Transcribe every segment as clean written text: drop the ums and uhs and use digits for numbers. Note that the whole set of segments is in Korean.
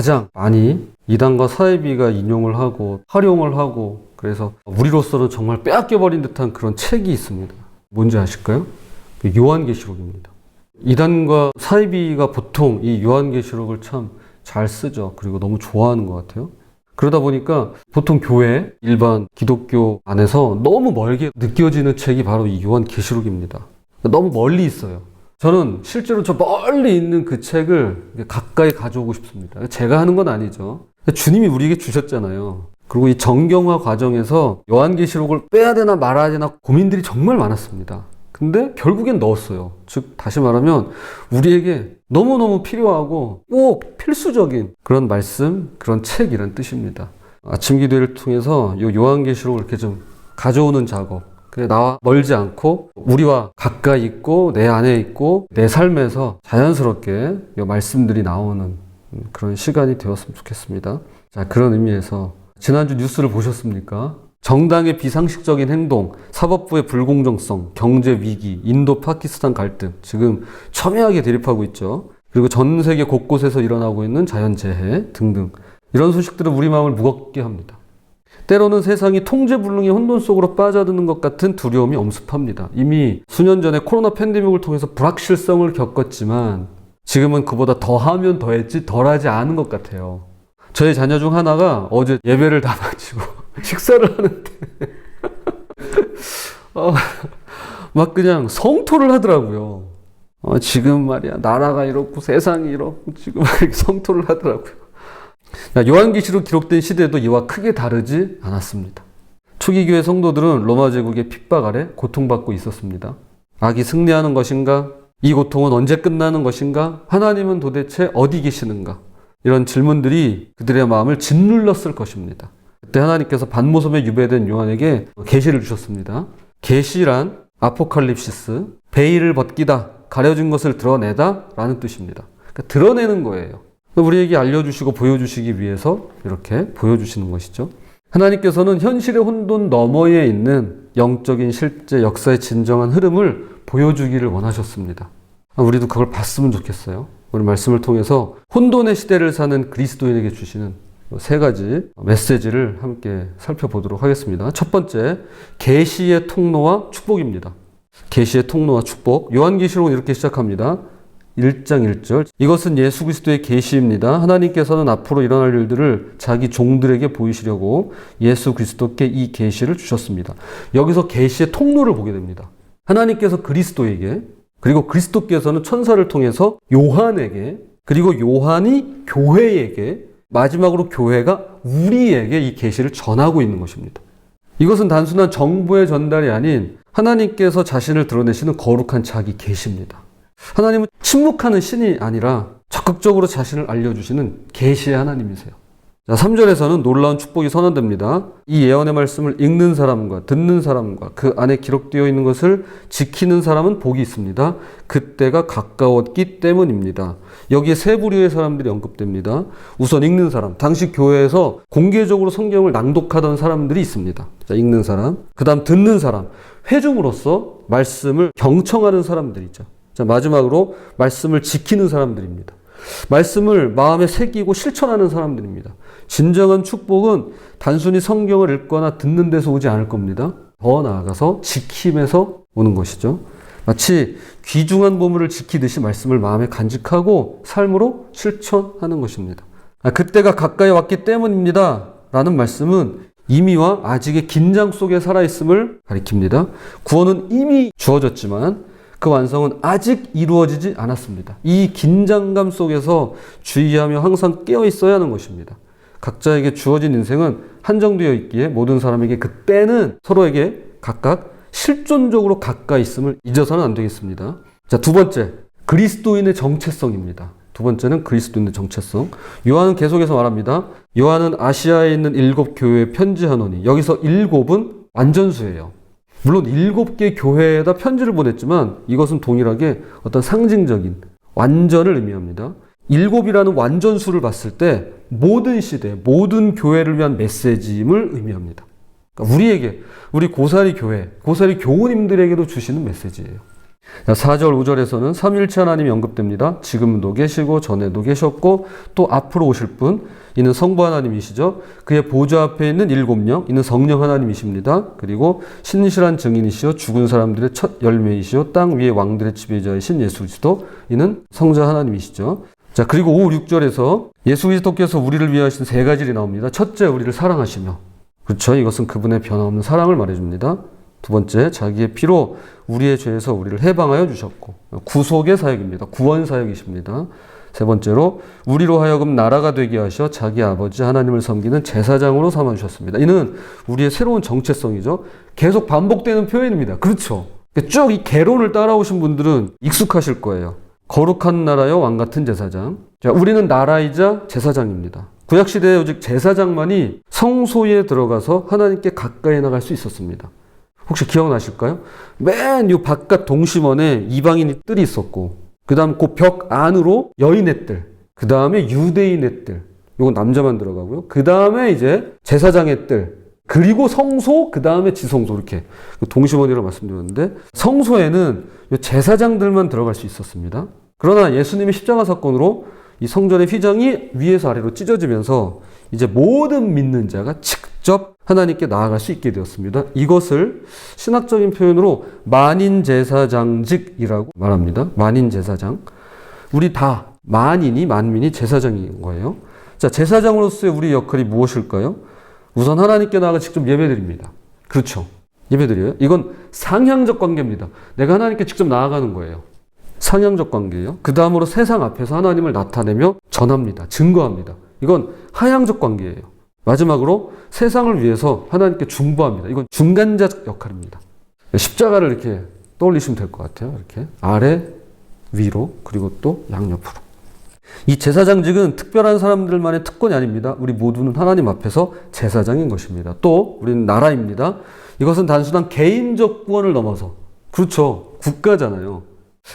가장 많이 이단과 사이비가 인용을 하고 활용을 하고, 그래서 우리로서는 정말 빼앗겨버린 듯한 그런 책이 있습니다. 뭔지 아실까요? 요한계시록입니다. 이단과 사이비가 보통 이 요한계시록을 참 잘 쓰죠. 그리고 너무 좋아하는 것 같아요. 그러다 보니까 보통 교회, 일반 기독교 안에서 너무 멀게 느껴지는 책이 바로 이 요한계시록입니다. 너무 멀리 있어요. 저는 실제로 저 멀리 있는 그 책을 가까이 가져오고 싶습니다. 제가 하는 건 아니죠. 주님이 우리에게 주셨잖아요. 그리고 이 정경화 과정에서 요한계시록을 빼야 되나 말아야 되나 고민들이 정말 많았습니다. 근데 결국엔 넣었어요. 즉 다시 말하면 우리에게 너무너무 필요하고 꼭 필수적인 그런 말씀, 그런 책이란 뜻입니다. 아침 기도회를 통해서 이 요한계시록을 이렇게 좀 가져오는 작업, 나와 멀지 않고 우리와 가까이 있고 내 안에 있고 내 삶에서 자연스럽게 이 말씀들이 나오는 그런 시간이 되었으면 좋겠습니다. 자, 그런 의미에서 지난주 뉴스를 보셨습니까? 정당의 비상식적인 행동, 사법부의 불공정성, 경제 위기, 인도 파키스탄 갈등, 지금 첨예하게 대립하고 있죠. 그리고 전 세계 곳곳에서 일어나고 있는 자연재해 등등, 이런 소식들은 우리 마음을 무겁게 합니다. 때로는 세상이 통제불능의 혼돈 속으로 빠져드는 것 같은 두려움이 엄습합니다. 이미 수년 전에 코로나 팬데믹을 통해서 불확실성을 겪었지만 지금은 그보다 더하면 더했지 덜하지 않은 것 같아요. 저희 자녀 중 하나가 어제 예배를 다 마치고 식사를 하는데 막 그냥 성토를 하더라고요. 지금 말이야 나라가 이렇고 세상이 이렇고 지금 이렇게 성토를 하더라고요. 요한계시록 기록된 시대도 이와 크게 다르지 않았습니다. 초기 교회 성도들은 로마 제국의 핍박 아래 고통받고 있었습니다. 악이 승리하는 것인가? 이 고통은 언제 끝나는 것인가? 하나님은 도대체 어디 계시는가? 이런 질문들이 그들의 마음을 짓눌렀을 것입니다. 그때 하나님께서 반모섬에 유배된 요한에게 계시를 주셨습니다. 계시란 아포칼립시스, 베일을 벗기다, 가려진 것을 드러내다 라는 뜻입니다. 그러니까 드러내는 거예요. 우리에게 알려주시고 보여주시기 위해서 이렇게 보여주시는 것이죠. 하나님께서는 현실의 혼돈 너머에 있는 영적인 실제 역사의 진정한 흐름을 보여주기를 원하셨습니다. 우리도 그걸 봤으면 좋겠어요. 오늘 말씀을 통해서 혼돈의 시대를 사는 그리스도인에게 주시는 세 가지 메시지를 함께 살펴보도록 하겠습니다. 첫 번째, 계시의 통로와 축복입니다. 계시의 통로와 축복. 요한계시록은 이렇게 시작합니다. 1장 1절. 이것은 예수 그리스도의 계시입니다. 하나님께서는 앞으로 일어날 일들을 자기 종들에게 보이시려고 예수 그리스도께 이 계시를 주셨습니다. 여기서 계시의 통로를 보게 됩니다. 하나님께서 그리스도에게, 그리고 그리스도께서는 천사를 통해서 요한에게, 그리고 요한이 교회에게, 마지막으로 교회가 우리에게 이 계시를 전하고 있는 것입니다. 이것은 단순한 정보의 전달이 아닌 하나님께서 자신을 드러내시는 거룩한 자기 계시입니다. 하나님은 침묵하는 신이 아니라 적극적으로 자신을 알려주시는 계시의 하나님이세요. 자, 3절에서는 놀라운 축복이 선언됩니다. 이 예언의 말씀을 읽는 사람과 듣는 사람과 그 안에 기록되어 있는 것을 지키는 사람은 복이 있습니다. 그때가 가까웠기 때문입니다. 여기에 세 부류의 사람들이 언급됩니다. 우선 읽는 사람, 당시 교회에서 공개적으로 성경을 낭독하던 사람들이 있습니다. 자, 읽는 사람, 그 다음 듣는 사람, 회중으로서 말씀을 경청하는 사람들이 있죠. 자, 마지막으로 말씀을 지키는 사람들입니다. 말씀을 마음에 새기고 실천하는 사람들입니다. 진정한 축복은 단순히 성경을 읽거나 듣는 데서 오지 않을 겁니다. 더 나아가서 지킴에서 오는 것이죠. 마치 귀중한 보물을 지키듯이 말씀을 마음에 간직하고 삶으로 실천하는 것입니다. 그때가 가까이 왔기 때문입니다 라는 말씀은 이미와 아직의 긴장 속에 살아있음을 가리킵니다. 구원은 이미 주어졌지만 그 완성은 아직 이루어지지 않았습니다. 이 긴장감 속에서 주의하며 항상 깨어 있어야 하는 것입니다. 각자에게 주어진 인생은 한정되어 있기에 모든 사람에게 그때는 서로에게 각각 실존적으로 가까이 있음을 잊어서는 안 되겠습니다. 자, 두 번째, 그리스도인의 정체성입니다. 두 번째는 그리스도인의 정체성. 요한은 계속해서 말합니다. 요한은 아시아에 있는 7 교회에 편지하노니, 여기서 7은 완전수예요. 물론 7개 교회에다 편지를 보냈지만 이것은 동일하게 어떤 상징적인 완전을 의미합니다. 7이라는 완전수를 봤을 때 모든 시대, 모든 교회를 위한 메시지임을 의미합니다. 그러니까 우리에게, 우리 고사리 교회, 고사리 교우님들에게도 주시는 메시지예요. 4절, 5절에서는 삼위일체 하나님이 언급됩니다. 지금도 계시고 전에도 계셨고 또 앞으로 오실 분, 이는 성부 하나님이시죠. 그의 보좌 앞에 있는 7명, 이는 성령 하나님이십니다. 그리고 신실한 증인이시요 죽은 사람들의 첫 열매이시요 땅 위의 왕들의 지배자이신 예수 그리스도, 이는 성자 하나님이시죠. 자, 그리고 5, 6절에서 예수 그리스도께서 우리를 위해 하신 3가지 나옵니다. 첫째, 우리를 사랑하시며, 그렇죠. 이것은 그분의 변함없는 사랑을 말해줍니다. 두 번째, 자기의 피로 우리의 죄에서 우리를 해방하여 주셨고, 구속의 사역입니다. 구원 사역이십니다. 세 번째로, 우리로 하여금 나라가 되게 하셔 자기 아버지 하나님을 섬기는 제사장으로 삼아주셨습니다. 이는 우리의 새로운 정체성이죠. 계속 반복되는 표현입니다. 그렇죠. 쭉 이 개론을 따라오신 분들은 익숙하실 거예요. 거룩한 나라여 왕같은 제사장. 자, 우리는 나라이자 제사장입니다. 구약시대에 오직 제사장만이 성소에 들어가서 하나님께 가까이 나갈 수 있었습니다. 혹시 기억나실까요? 맨 이 바깥 동심원에 이방인이 뜰이 있었고, 그 다음 그 벽 안으로 여인의 뜰, 그 다음에 유대인의 뜰, 이건 남자만 들어가고요. 그 다음에 이제 제사장의 뜰, 그리고 성소, 그 다음에 지성소, 이렇게 동심원이라고 말씀드렸는데, 성소에는 제사장들만 들어갈 수 있었습니다. 그러나 예수님의 십자가 사건으로 이 성전의 휘장이 위에서 아래로 찢어지면서 이제 모든 믿는 자가 직접 하나님께 나아갈 수 있게 되었습니다. 이것을 신학적인 표현으로 만인제사장직이라고 말합니다. 만인제사장. 우리 다 만민이 제사장인 거예요. 자, 제사장으로서의 우리 역할이 무엇일까요? 우선 하나님께 나아가 직접 예배드립니다. 그렇죠. 예배드려요. 이건 상향적 관계입니다. 내가 하나님께 직접 나아가는 거예요. 상향적 관계예요. 그 다음으로 세상 앞에서 하나님을 나타내며 전합니다. 증거합니다. 이건 하향적 관계예요. 마지막으로 세상을 위해서 하나님께 중보합니다. 이건 중간자적 역할입니다. 십자가를 이렇게 떠올리시면 될 것 같아요. 이렇게 아래, 위로, 그리고 또 양옆으로. 이 제사장직은 특별한 사람들만의 특권이 아닙니다. 우리 모두는 하나님 앞에서 제사장인 것입니다. 또 우리는 나라입니다. 이것은 단순한 개인적 구원을 넘어서, 그렇죠. 국가잖아요.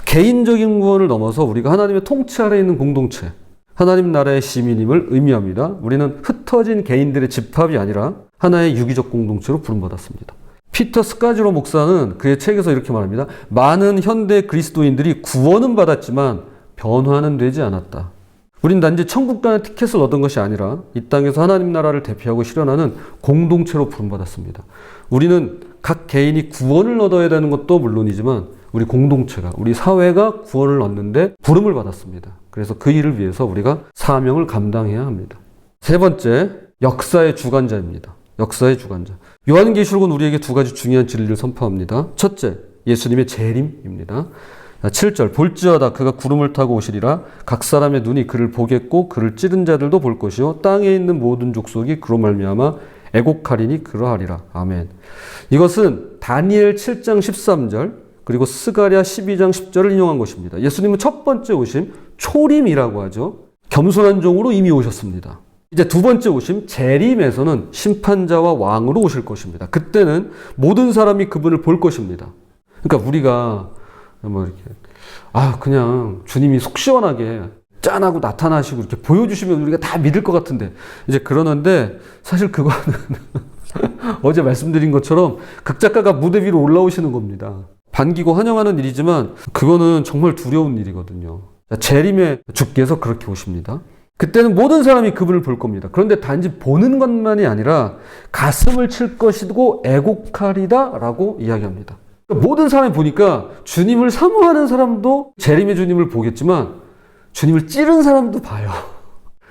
개인적인 구원을 넘어서 우리가 하나님의 통치 아래에 있는 공동체, 하나님 나라의 시민임을 의미합니다. 우리는 흩어진 개인들의 집합이 아니라 하나의 유기적 공동체로 부름받았습니다. 피터 스카지로 목사는 그의 책에서 이렇게 말합니다. 많은 현대 그리스도인들이 구원은 받았지만 변화는 되지 않았다. 우린 단지 천국 가는 티켓을 얻은 것이 아니라 이 땅에서 하나님 나라를 대표하고 실현하는 공동체로 부름받았습니다. 우리는 각 개인이 구원을 얻어야 되는 것도 물론이지만 우리 공동체가, 우리 사회가 구원을 얻는데 부름을 받았습니다. 그래서 그 일을 위해서 우리가 사명을 감당해야 합니다. 세 번째, 역사의 주관자입니다. 역사의 주관자. 요한계시록은 우리에게 두 가지 중요한 진리를 선포합니다. 첫째, 예수님의 재림입니다. 7절, 볼지어다 그가 구름을 타고 오시리라. 각 사람의 눈이 그를 보겠고 그를 찌른 자들도 볼 것이요 땅에 있는 모든 족속이 그로 말미암아 애곡하리니 그러하리라. 아멘. 이것은 다니엘 7장 13절 그리고 스가랴 12장 10절을 인용한 것입니다. 예수님은 첫 번째 오심, 초림이라고 하죠. 겸손한 종으로 이미 오셨습니다. 이제 두 번째 오심, 재림에서는 심판자와 왕으로 오실 것입니다. 그때는 모든 사람이 그분을 볼 것입니다. 그러니까 우리가 뭐 이렇게 그냥 주님이 속 시원하게 짠하고 나타나시고 이렇게 보여주시면 우리가 다 믿을 것 같은데 이제 그러는데 사실 그거는 어제 말씀드린 것처럼 극작가가 무대 위로 올라오시는 겁니다. 반기고 환영하는 일이지만 그거는 정말 두려운 일이거든요. 재림의 주께서 그렇게 오십니다. 그때는 모든 사람이 그분을 볼 겁니다. 그런데 단지 보는 것만이 아니라 가슴을 칠 것이고 애곡하리다 라고 이야기합니다. 모든 사람이 보니까 주님을 사모하는 사람도 재림의 주님을 보겠지만 주님을 찌른 사람도 봐요.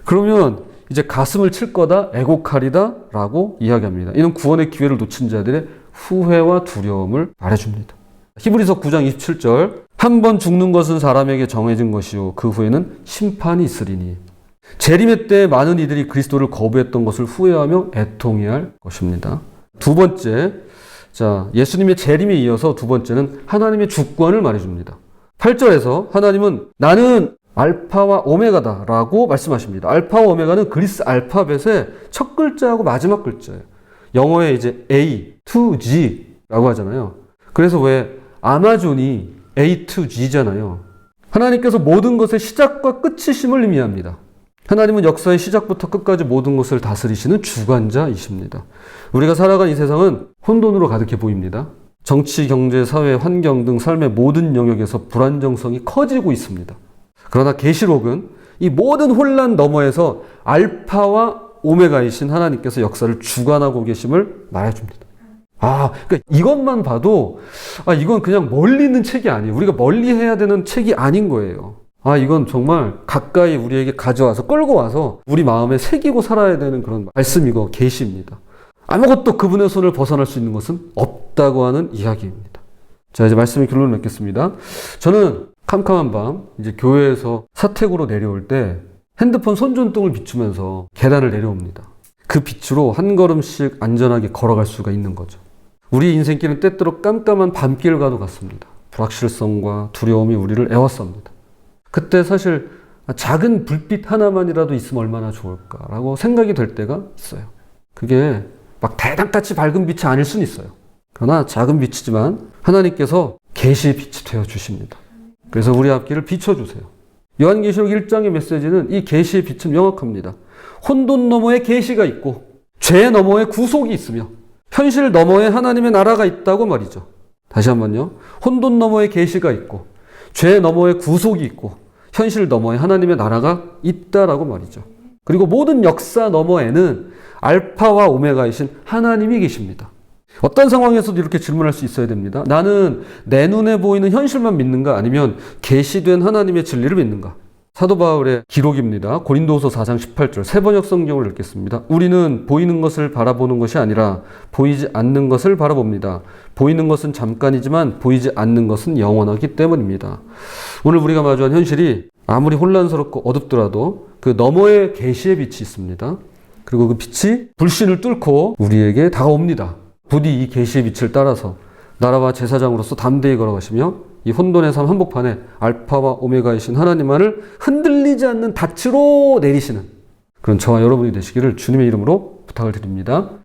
그러면 이제 가슴을 칠 거다, 애곡하리다 라고 이야기합니다. 이는 구원의 기회를 놓친 자들의 후회와 두려움을 말해줍니다. 히브리서 9장 27절 한 번 죽는 것은 사람에게 정해진 것이요 그 후에는 심판이 있으리니. 재림의 때 많은 이들이 그리스도를 거부했던 것을 후회하며 애통해야 할 것입니다. 두 번째, 예수님의 재림에 이어서 두 번째는 하나님의 주권을 말해줍니다. 8절에서 하나님은 나는 알파와 오메가다 라고 말씀하십니다. 알파와 오메가는 그리스 알파벳의 첫 글자하고 마지막 글자예요. 영어에 이제 A to G 라고 하잖아요. 그래서 왜 아마존이 A to G잖아요. 하나님께서 모든 것의 시작과 끝이심을 의미합니다. 하나님은 역사의 시작부터 끝까지 모든 것을 다스리시는 주관자이십니다. 우리가 살아간 이 세상은 혼돈으로 가득해 보입니다. 정치, 경제, 사회, 환경 등 삶의 모든 영역에서 불안정성이 커지고 있습니다. 그러나 계시록은 이 모든 혼란 너머에서 알파와 오메가이신 하나님께서 역사를 주관하고 계심을 말해줍니다. 그러니까 이것만 봐도 이건 그냥 멀리 있는 책이 아니에요. 우리가 멀리 해야 되는 책이 아닌 거예요. 이건 정말 가까이 우리에게 가져와서 끌고 와서 우리 마음에 새기고 살아야 되는 그런 말씀이고 계시입니다. 아무것도 그분의 손을 벗어날 수 있는 것은 없다고 하는 이야기입니다. 자, 이제 말씀의 결론을 맺겠습니다. 저는 캄캄한 밤 이제 교회에서 사택으로 내려올 때 핸드폰 손전등을 비추면서 계단을 내려옵니다. 그 빛으로 한 걸음씩 안전하게 걸어갈 수가 있는 거죠. 우리 인생길은 때때로 깜깜한 밤길과도 같습니다. 불확실성과 두려움이 우리를 애워쌉니다. 그때 사실 작은 불빛 하나만이라도 있으면 얼마나 좋을까라고 생각이 될 때가 있어요. 그게 막 대낮같이 밝은 빛이 아닐 수는 있어요. 그러나 작은 빛이지만 하나님께서 계시의 빛이 되어 주십니다. 그래서 우리 앞길을 비춰주세요. 요한계시록 1장의 메시지는 이 계시의 빛은 명확합니다. 혼돈 너머에 계시가 있고 죄 너머에 구속이 있으며 현실 너머에 하나님의 나라가 있다고 말이죠. 다시 한번요. 혼돈 너머에 계시가 있고 죄 너머에 구속이 있고 현실 너머에 하나님의 나라가 있다라고 말이죠. 그리고 모든 역사 너머에는 알파와 오메가이신 하나님이 계십니다. 어떤 상황에서도 이렇게 질문할 수 있어야 됩니다. 나는 내 눈에 보이는 현실만 믿는가? 아니면 계시된 하나님의 진리를 믿는가? 사도 바울의 기록입니다. 고린도후서 4장 18절 새번역 성경을 읽겠습니다. 우리는 보이는 것을 바라보는 것이 아니라 보이지 않는 것을 바라봅니다. 보이는 것은 잠깐이지만 보이지 않는 것은 영원하기 때문입니다. 오늘 우리가 마주한 현실이 아무리 혼란스럽고 어둡더라도 그 너머에 계시의 빛이 있습니다. 그리고 그 빛이 불신을 뚫고 우리에게 다가옵니다. 부디 이 계시의 빛을 따라서 나라와 제사장으로서 담대히 걸어가시며 이 혼돈의 삶 한복판에 알파와 오메가이신 하나님만을 흔들리지 않는 닻으로 내리시는 그런 저와 여러분이 되시기를 주님의 이름으로 부탁을 드립니다.